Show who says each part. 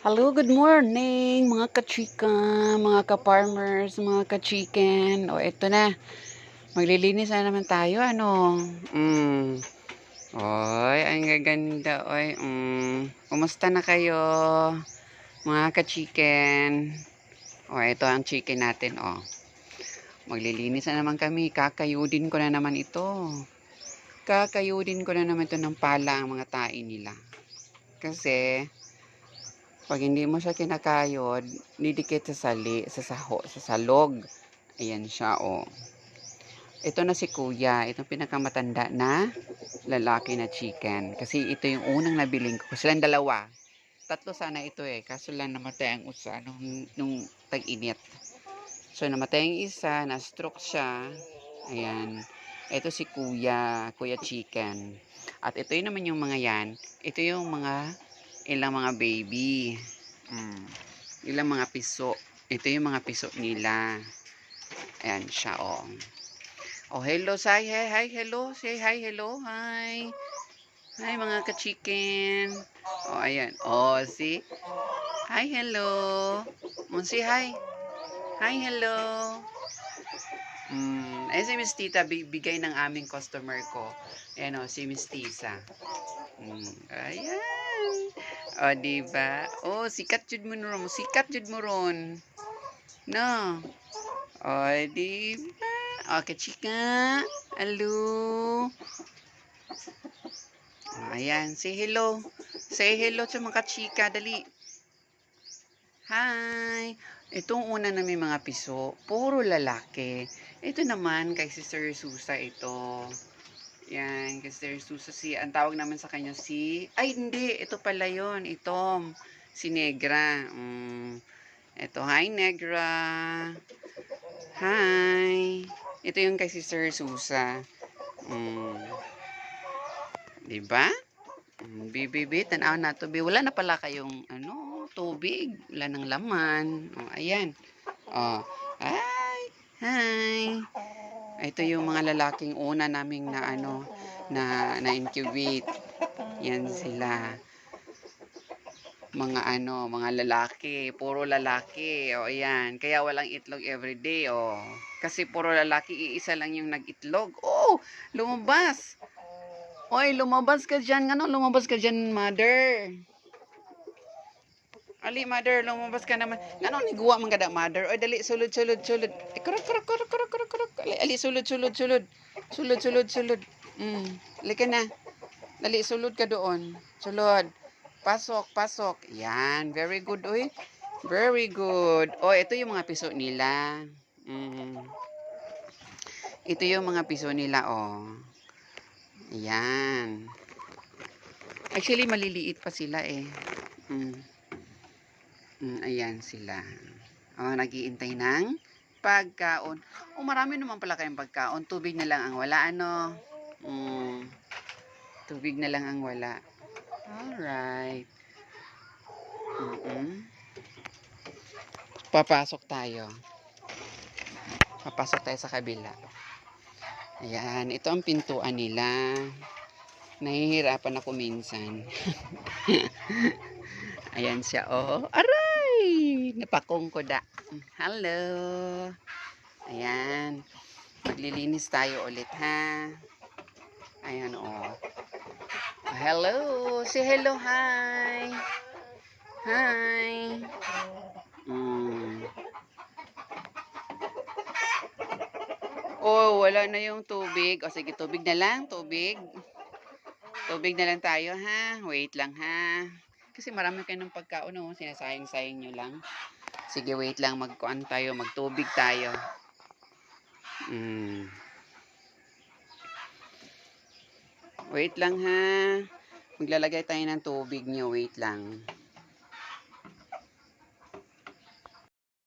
Speaker 1: Hello, good morning mga ka-chika, mga ka-farmers, mga ka-chicken. O, eto na. Maglilinis na naman tayo, ano? Oy, ang gaganda, oy. Kumusta na kayo, mga ka-chicken? O, ito ang chicken natin, o. Maglilinis na naman kami. Kakayudin ko na naman ito. Kakayudin ko na naman ito ng pala ang mga tae nila. Kasi pag hindi mo siya kinakayod, didikit sa sali, sa salog. Ayan siya, oh. Ito na si kuya, itong pinakamatanda na lalaki na chicken. Kasi ito yung unang nabiling ko. Silang dalawa. Tatlo sana ito eh. Kaso lang namatay ang isa nung tag-init. So namatay ang isa, na-stroke siya. Ayan. Ito si kuya, kuya chicken. At ito yun naman yung mga yan. Ito yung mga ilang mga baby. Ilang mga piso. Ito yung mga piso nila. Ayan siya, oh. Oh, hello, say hi, hi, hello. Say hi, hello, hi. Hi, mga ka-chicken. Oh, ayan. Oh, see? Hi, hello. Say hi. Hi, hello. Si Miss Tita, bigay ng aming customer ko. Ayan, oh, si Miss Tisa. Ayan. O, diba? Oh, sikat jud mo ron. Sikat jud mo ron. No. O, diba? Okay, chika. Hello. Ayan. Say hello. Say hello sa mga chika. Dali. Hi. Itong una na may mga piso, puro lalaki. Ito naman kay Sister Susa ito. Yan, kay Sister Susa ang tawag naman sa kanya ay hindi, ito pala yon, ito, si Negra. Ito, hi Negra. Hi. Ito yung kay Sister Susa. Diba? Bibi, tanaw na to. Wala na pala kayong, tubig. Wala nang laman. Ayan. Hi. Hi. Ito yung mga lalaking una naming na incubate. Yan sila. Mga lalaki, puro lalaki. Ayan, kaya walang itlog everyday, Kasi puro lalaki, iisa lang yung nag-itlog. Lumabas. Oy, lumabas ka diyan, lumabas ka diyan, mother. Ali, mother, lumabas ka naman. Niguwa man kada, mother. Oy, dali, sulod. Kuruk. Ali, sulod. Sulod. Ali ka na. Dali, sulod ka doon. Sulod. Pasok. Yan, very good, oy. Very good. Ito yung mga piso nila. Ito yung mga piso nila, Ayan. Actually, maliliit pa sila, eh. Ayan sila. Nag-iintay ng pagkaon. Marami naman pala kayong pagkaon. Tubig na lang ang wala, Tubig na lang ang wala. Alright. Papasok tayo sa kabila. Ayan, ito ang pintuan nila. Nahihirapan ako minsan. Ayan siya, aray! Napakong ko da. Hello. Ayan. Maglilinis tayo ulit, ha? Ayan, hello. Say hello, hi. Hi. Wala na yung tubig. Sige, tubig na lang, tubig. Tubig na lang tayo, ha? Wait lang, ha? Kasi marami kayo ng pagkaon, sinasayang-sayang nyo lang. Sige, wait lang. Magtubig tayo. Wait lang, ha? Maglalagay tayo ng tubig nyo. Wait lang.